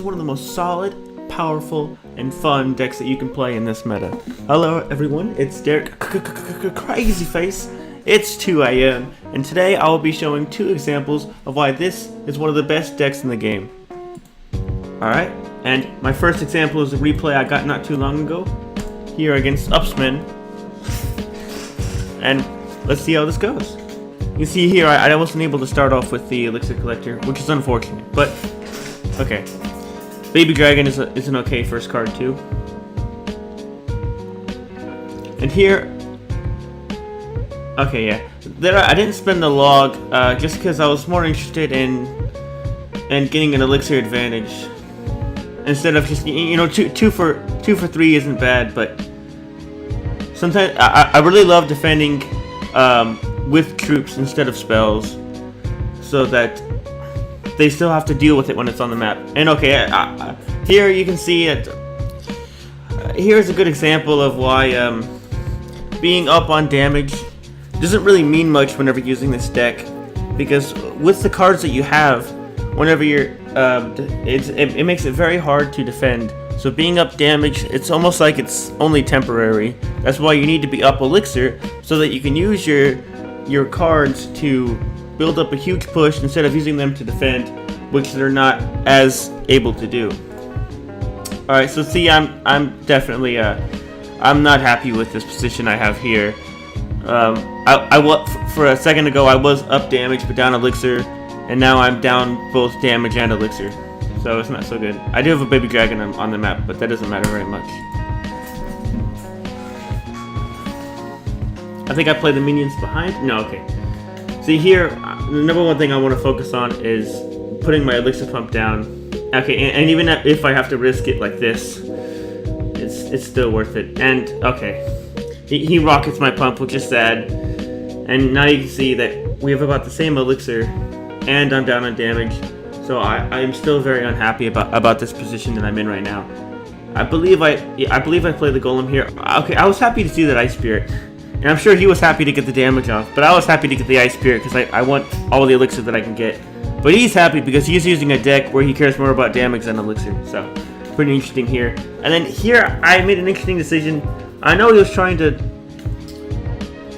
one of the most solid, powerful, and fun decks that you can play in this meta. Hello everyone, it's DerekCrazyFace. It's 2 AM, and today I will be showing 2 examples of why this is one of the best decks in the game. Alright, and my first example is a replay I got not too long ago, here against Upsman. And let's see how this goes. You see here, I wasn't able to start off with the Elixir Collector, which is unfortunate, but okay. Baby Dragon is an okay first card too. And here, okay, yeah. I didn't spend the log just because I was more interested in getting an Elixir advantage instead of just, you know, two for 3 isn't bad, but sometimes I really love defending with troops instead of spells, so that they still have to deal with it when it's on the map. And okay, here you can see it. Here's a good example of why being up on damage doesn't really mean much whenever using this deck, because with the cards that you have, whenever you're, it makes it very hard to defend. So being up damage, it's almost like it's only temporary. That's why you need to be up Elixir, so that you can use your cards to build up a huge push instead of using them to defend, which they're not as able to do. Alright, so see, I'm definitely I'm not happy with this position I have here. For a second ago I was up damage but down Elixir, and now I'm down both damage and Elixir, so it's not so good. I do have a Baby Dragon on the map, but that doesn't matter very much. I think I play the minions behind. No, okay. See here, the number one thing I want to focus on is putting my Elixir pump down. Okay, and even if I have to risk it like this, it's still worth it. And okay, he rockets my pump, which is sad. And now you can see that we have about the same Elixir, and I'm down on damage. So I'm still very unhappy about this position that I'm in right now. I believe I play the Golem here. Okay, I was happy to see that Ice Spirit. And I'm sure he was happy to get the damage off, but I was happy to get the Ice Spirit because I want all the Elixir that I can get. But he's happy because he's using a deck where he cares more about damage than Elixir, so pretty interesting here. And then here, I made an interesting decision. I know he was trying to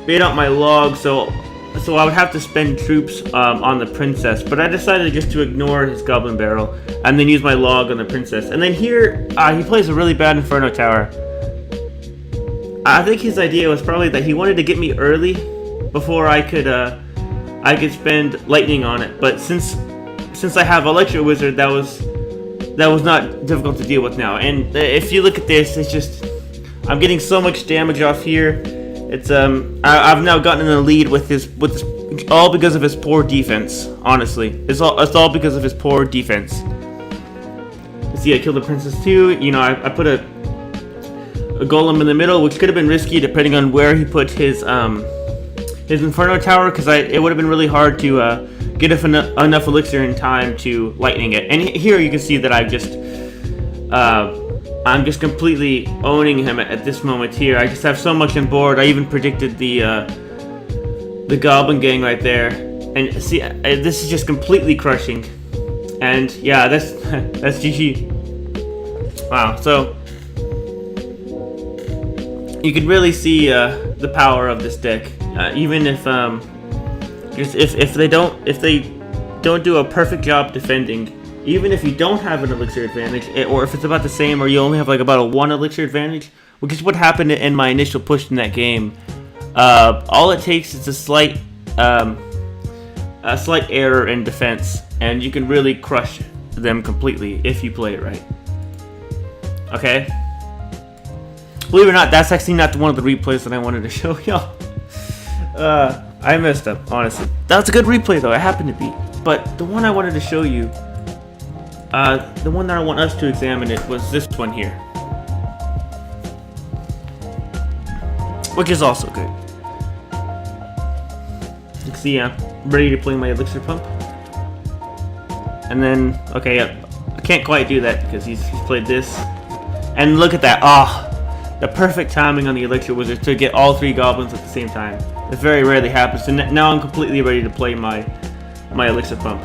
bait out my log, so I would have to spend troops on the Princess, but I decided just to ignore his Goblin Barrel and then use my log on the Princess. And then here, he plays a really bad Inferno Tower. I think his idea was probably that he wanted to get me early before I could spend lightning on it. But since I have Electro Wizard, that was not difficult to deal with now. And if you look at this, it's just I'm getting so much damage off here. It's I've now gotten in the lead with this all because of his poor defense. Honestly, it's all because of his poor defense. See, I killed the Princess too. You know, I put a Golem in the middle, which could have been risky depending on where he put his Inferno Tower, because it would have been really hard to get enough Elixir in time to lightning it. And here you can see that I'm just completely owning him at this moment here. I just have so much on board. I even predicted the Goblin Gang right there, and see, this is just completely crushing. And yeah, that's GG. Wow. So you can really see the power of this deck, even if they don't do a perfect job defending. Even if you don't have an Elixir advantage, or if it's about the same, or you only have like about a 1 Elixir advantage, which is what happened in my initial push in that game. All it takes is a slight error in defense, and you can really crush them completely if you play it right. Okay. Believe it or not, that's actually not one of the replays that I wanted to show y'all. I messed up, honestly. That was a good replay, though. It happened to be. But the one I wanted to show you, the one that I want us to examine it, was this one here. Which is also good. You can see I'm ready to play my Elixir Pump. And then, okay, I can't quite do that because he's played this. And look at that. Ah! The perfect timing on the Elixir Wizard to get all 3 goblins at the same time. It very rarely happens, and now I'm completely ready to play my Elixir Pump.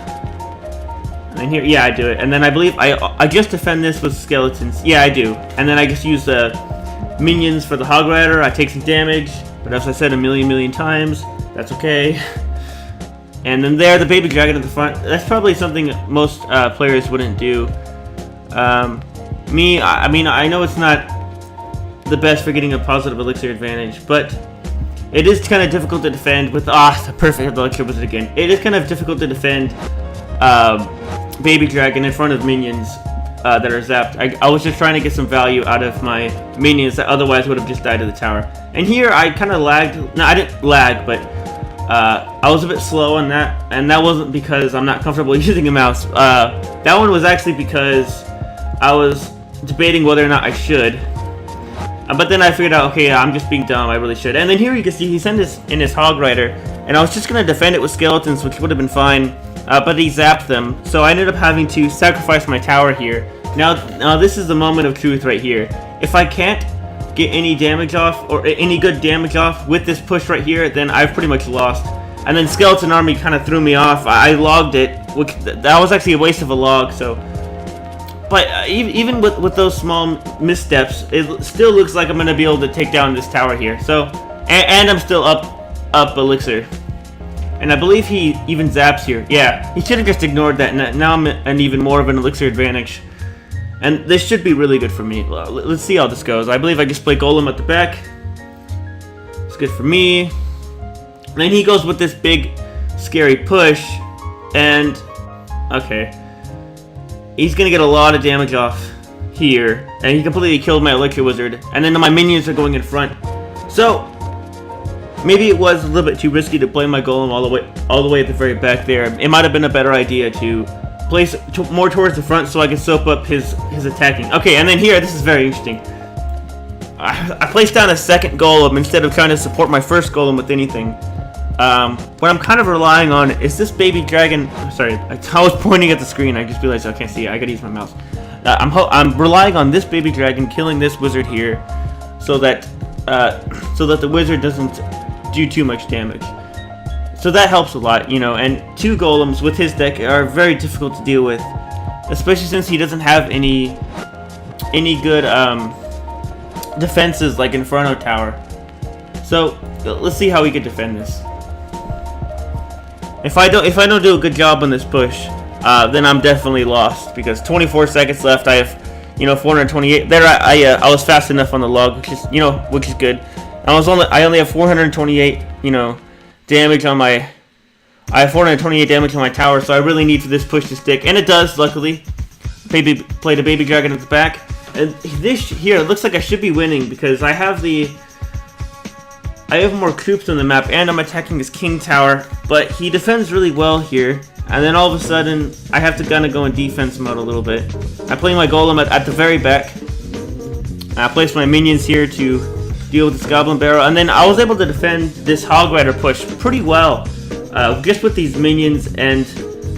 And here, yeah, I do it. And then I believe I just defend this with skeletons. Yeah, I do. And then I just use the minions for the Hog Rider. I take some damage, but as I said a million times, that's okay. And then there, the baby dragon at the front. That's probably something most players wouldn't do. I mean, I know it's not the best for getting a positive elixir advantage, but it is kind of difficult to defend with the perfect elixir wizard again. It is kind of difficult to defend baby dragon in front of minions that are zapped. I was just trying to get some value out of my minions that otherwise would have just died to the tower. And here I kind of lagged. No, I didn't lag, but I was a bit slow on that, and that wasn't because I'm not comfortable using a mouse. That one was actually because I was debating whether or not I should. But then I figured out, okay, I'm just being dumb, I really should. And then here you can see he sent this in his Hog Rider, and I was just going to defend it with skeletons, which would have been fine, but he zapped them. So I ended up having to sacrifice my tower here. Now this is the moment of truth right here. If I can't get any damage off, or any good damage off with this push right here, then I've pretty much lost. And then Skeleton Army kind of threw me off. I logged it, which that was actually a waste of a log, so... But even with those small missteps, it still looks like I'm going to be able to take down this tower here. So, and I'm still up elixir. And I believe he even zaps here. Yeah, he should have just ignored that. Now I'm an even more of an elixir advantage. And this should be really good for me. Let's see how this goes. I believe I just play Golem at the back. It's good for me. And then he goes with this big, scary push. And, okay. He's going to get a lot of damage off here. And he completely killed my Elixir Wizard. And then my minions are going in front. So, maybe it was a little bit too risky to play my Golem all the way at the very back there. It might have been a better idea to place more towards the front so I could soak up his attacking. Okay, and then here, this is very interesting. I placed down a second Golem instead of trying to support my first Golem with anything. What I'm kind of relying on is this baby dragon. Sorry, I was pointing at the screen. I just realized I can't see it. I gotta use my mouse. I'm relying on this baby dragon killing this wizard here, so that the wizard doesn't do too much damage. So that helps a lot, you know. And two golems with his deck are very difficult to deal with, especially since he doesn't have any good defenses like Inferno Tower. So let's see how we can defend this. If I don't do a good job on this push, then I'm definitely lost, because 24 seconds left. I have, 428. There, I was fast enough on the log, which is good. I only have 428, damage on my. I have 428 damage on my tower, so I really need for this push to stick, and it does. Luckily, played a baby dragon at the back, and this here it looks like I should be winning because I have more troops on the map, and I'm attacking his king tower, but he defends really well here. And then all of a sudden, I have to kind of go in defense mode a little bit. I play my golem at the very back. I place my minions here to deal with this goblin barrel, and then I was able to defend this hog rider push pretty well, just with these minions and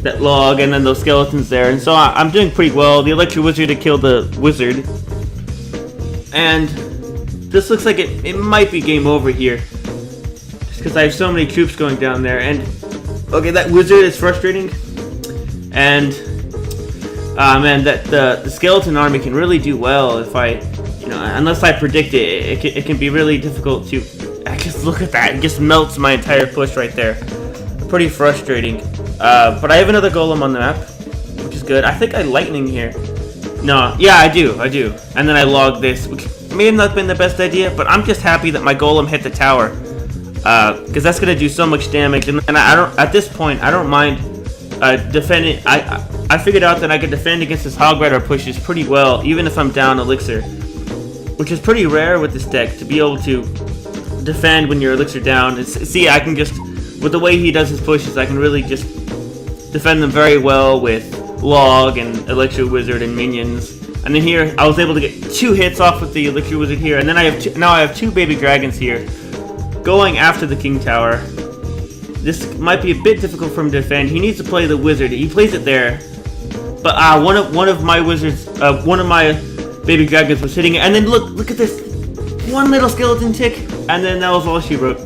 that log, and then those skeletons there. And so I'm doing pretty well. The electric wizard to kill the wizard, and this looks like it might be game over here, just because I have so many troops going down there. And okay, that wizard is frustrating, and man, that the skeleton army can really do well if I, unless I predict it, it can be really difficult to. Just look at that; it just melts my entire push right there. Pretty frustrating. But I have another golem on the map, which is good. I think I lightning here. No, yeah, I do. And then I log this, which may have not been the best idea, but I'm just happy that my golem hit the tower, because that's gonna do so much damage. And I don't. At this point, I don't mind defending. I figured out that I could defend against this hog rider pushes pretty well, even if I'm down elixir, which is pretty rare with this deck to be able to defend when your elixir down. See, I can just, with the way he does his pushes, I can really just defend them very well with log and elixir wizard and minions. And then here, I was able to get 2 hits off with the elixir wizard here, and then now I have 2 baby dragons here, going after the king tower. This might be a bit difficult for him to defend. He needs to play the wizard. He plays it there, but one of my wizards, one of my baby dragons was hitting it, and then look at this, one little skeleton tick, and then that was all she wrote.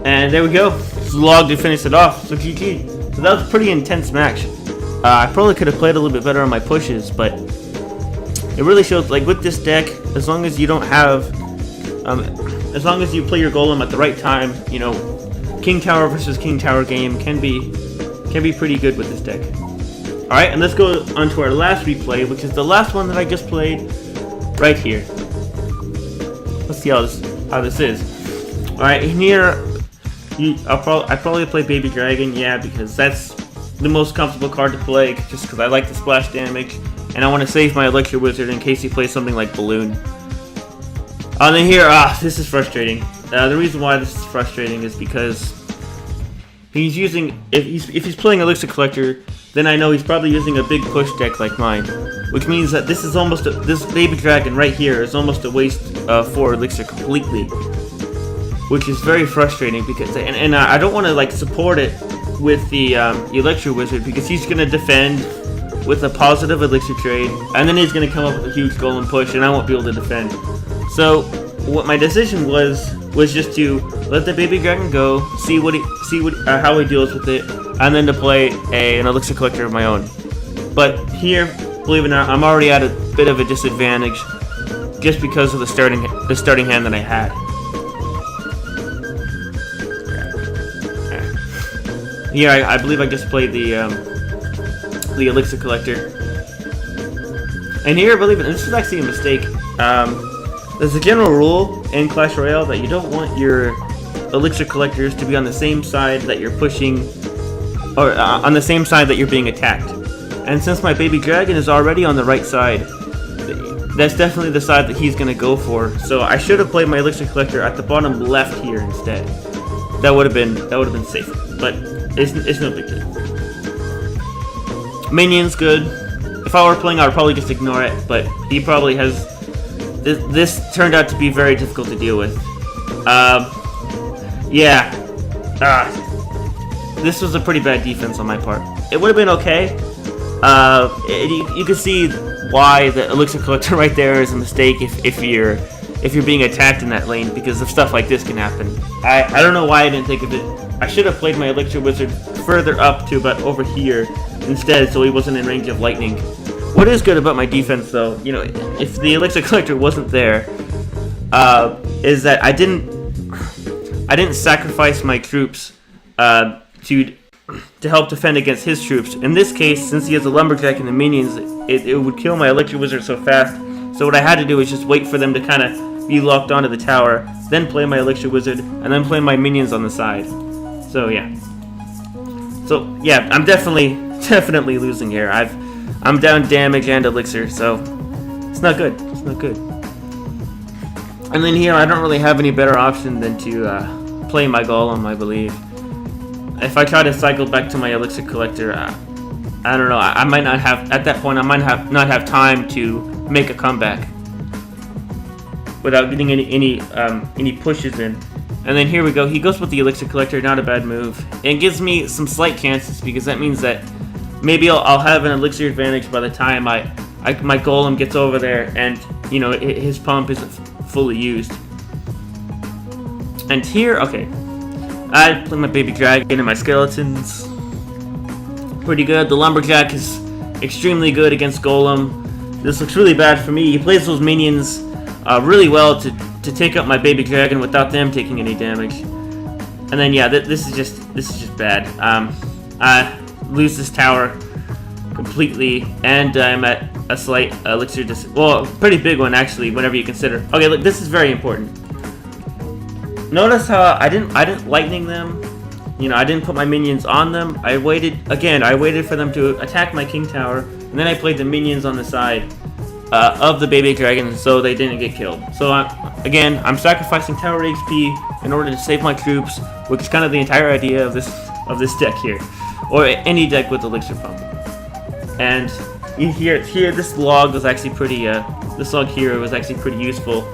And there we go. Just log to finish it off. So GG. So that was a pretty intense match. I probably could have played a little bit better on my pushes, but it really shows, like, with this deck, as long as you don't have, as long as you play your Golem at the right time, you know, King Tower versus King Tower game can be pretty good with this deck. Alright, and let's go on to our last replay, which is the last one that I just played right here. Let's see how this is. Alright, in here, I probably play Baby Dragon, yeah, because that's the most comfortable card to play, just because I like the splash damage, and I want to save my Electro Wizard in case he plays something like Balloon. And then here, this is frustrating. The reason why this is frustrating is because he's using, if he's playing Elixir Collector, then I know he's probably using a big push deck like mine, which means that this is almost this Baby Dragon right here is almost a waste for Elixir completely, which is very frustrating because and I don't want to like support it with the Electro Wizard because he's gonna defend with a positive Elixir trade, and then he's gonna come up with a huge Golem push, and I won't be able to defend. So what my decision was just to let the Baby Dragon go, see how he deals with it, and then to play an Elixir Collector of my own. But here, believe it or not, I'm already at a bit of a disadvantage just because of the starting hand that I had. Here, I believe I just played the Elixir Collector. And here, believe it, this is actually a mistake. There's a general rule in Clash Royale that you don't want your Elixir Collectors to be on the same side that you're pushing, or on the same side that you're being attacked. And since my Baby Dragon is already on the right side, that's definitely the side that he's going to go for. So I should have played my Elixir Collector at the bottom left here instead. That would have been safer, but it's no big deal. Minions good. If I were playing, I would probably just ignore it, but he probably has. This turned out to be very difficult to deal with. Yeah. This was a pretty bad defense on my part. It would have been okay. You can see why the Elixir Collector right there is a mistake if you're being attacked in that lane, because of stuff like this can happen. I don't know why I didn't think of it. I should have played my Elixir Wizard further up to about over here instead, so he wasn't in range of lightning. What is good about my defense, though, you know, if the Elixir Collector wasn't there, is that I didn't sacrifice my troops to help defend against his troops. In this case, since he has a Lumberjack and the minions, it would kill my Elixir Wizard so fast. So what I had to do was just wait for them to kind of be locked onto the tower, then play my Elixir Wizard, and then play my minions on the side. So yeah. So yeah, I'm definitely losing here. I'm down damage and elixir, so it's not good. It's not good. And then here, I don't really have any better option than to play my Golem, I believe. If I try to cycle back to my Elixir Collector, I don't know. I might not have, at that point, I might not have time to make a comeback without getting any pushes in. And then here we go. He goes with the Elixir Collector, not a bad move. And it gives me some slight chances because that means that maybe I'll have an elixir advantage by the time my Golem gets over there and, you know, his pump isn't fully used. And here, okay, I play my Baby Dragon and my Skeletons. Pretty good. The Lumberjack is extremely good against Golem. This looks really bad for me. He plays those minions really well to take out my Baby Dragon without them taking any damage. And then yeah, this is just bad. I lose this tower completely, and I'm at a slight elixir well, pretty big one actually, whenever you consider. Okay, look, this is very important. Notice how I didn't lightning them. You know, I didn't put my minions on them. I waited for them to attack my King Tower, and then I played the minions on the side of the Baby Dragon so they didn't get killed. So I'm sacrificing tower XP in order to save my troops, which is kind of the entire idea of this deck here, or any deck with Elixir Pump. And here this log was actually pretty. This log here was actually pretty useful,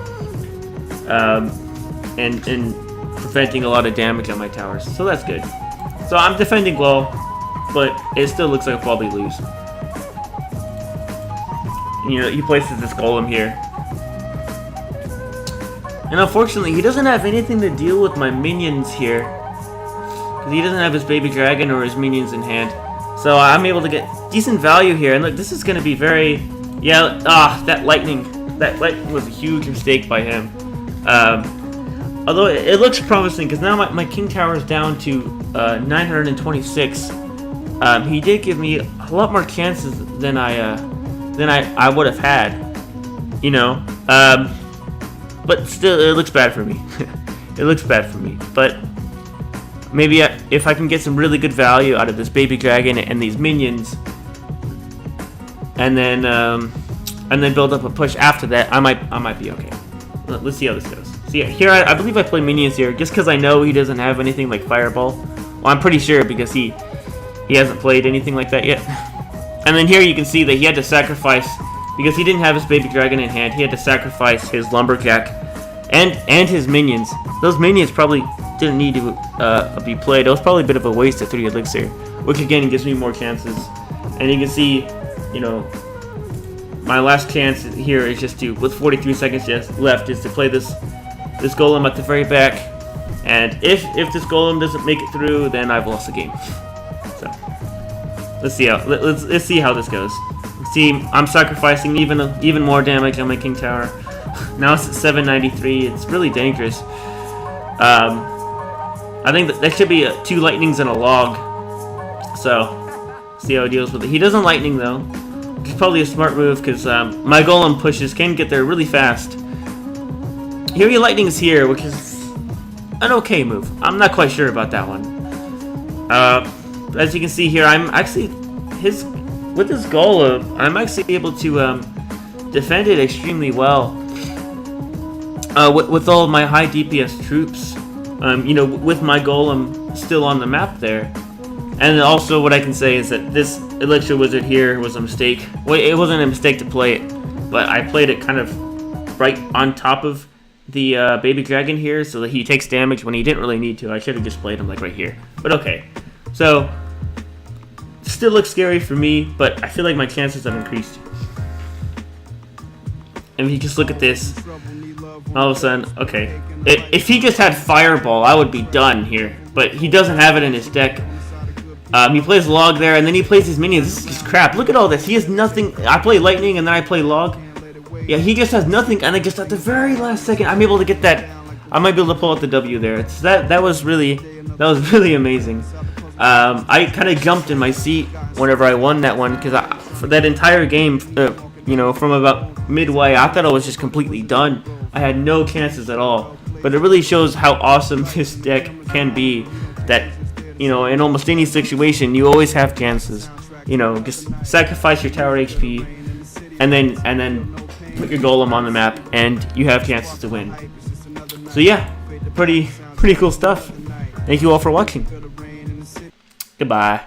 in preventing a lot of damage on my towers. So that's good. So I'm defending well, but it still looks like I'll probably lose. You know, he places this Golem here. And unfortunately, he doesn't have anything to deal with my minions here, because he doesn't have his Baby Dragon or his minions in hand. So I'm able to decent value here. And look, this is going to be very... Yeah, that lightning. That was a huge mistake by him. Although it looks promising, because now my king tower is down to 926. He did give me a lot more chances than I would have had, you know. But still, it looks bad for me. It looks bad for me. But maybe if I can get some really good value out of this baby dragon and these minions, and then build up a push after that, I might be okay. Let's see how this goes. See here, I believe I play minions here just because I know he doesn't have anything like Fireball. Well, I'm pretty sure because he hasn't played anything like that yet. And then here you can see that he had to sacrifice, because he didn't have his baby dragon in hand, he had to sacrifice his lumberjack and his minions. Those minions probably didn't need to be played. It was probably a bit of a waste of 3 elixir, which again gives me more chances. And you can see, you know, my last chance here is just to, with 43 seconds left, is to play this golem at the very back. And if this golem doesn't make it through, then I've lost the game. So let's see how this goes. See, I'm sacrificing even more damage on my king tower. Now it's at 793. It's really dangerous. I think that should be 2 lightnings and a log. So see how he deals with it. He doesn't lightning though, which is probably a smart move because my golem pushes can get there really fast. Here he lightnings here, which is an okay move. I'm not quite sure about that one. As you can see here, I'm actually with this golem, I'm actually able to defend it extremely well. With all of my high DPS troops, you know, with my golem still on the map there. And also what I can say is that this Elixir Wizard here was a mistake. Well, it wasn't a mistake to play it, but I played it kind of right on top of the baby dragon here, so that he takes damage when he didn't really need to. I should have just played him like right here. But okay. So, still looks scary for me, but I feel like my chances have increased. And if you just look at this, all of a sudden, okay. If he just had Fireball, I would be done here. But he doesn't have it in his deck. He plays Log there, and then he plays his minions. This is just crap. Look at all this. He has nothing. I play Lightning, and then I play Log. Yeah, he just has nothing, and then just at the very last second, I'm able to get that. I might be able to pull out the W there. That was really amazing. I kind of jumped in my seat whenever I won that one, because for that entire game, you know, from about midway, I thought I was just completely done. I had no chances at all. But it really shows how awesome this deck can be. That, you know, in almost any situation, you always have chances. You know, just sacrifice your tower HP, and then put your golem on the map, and you have chances to win. So yeah, pretty cool stuff. Thank you all for watching. Goodbye.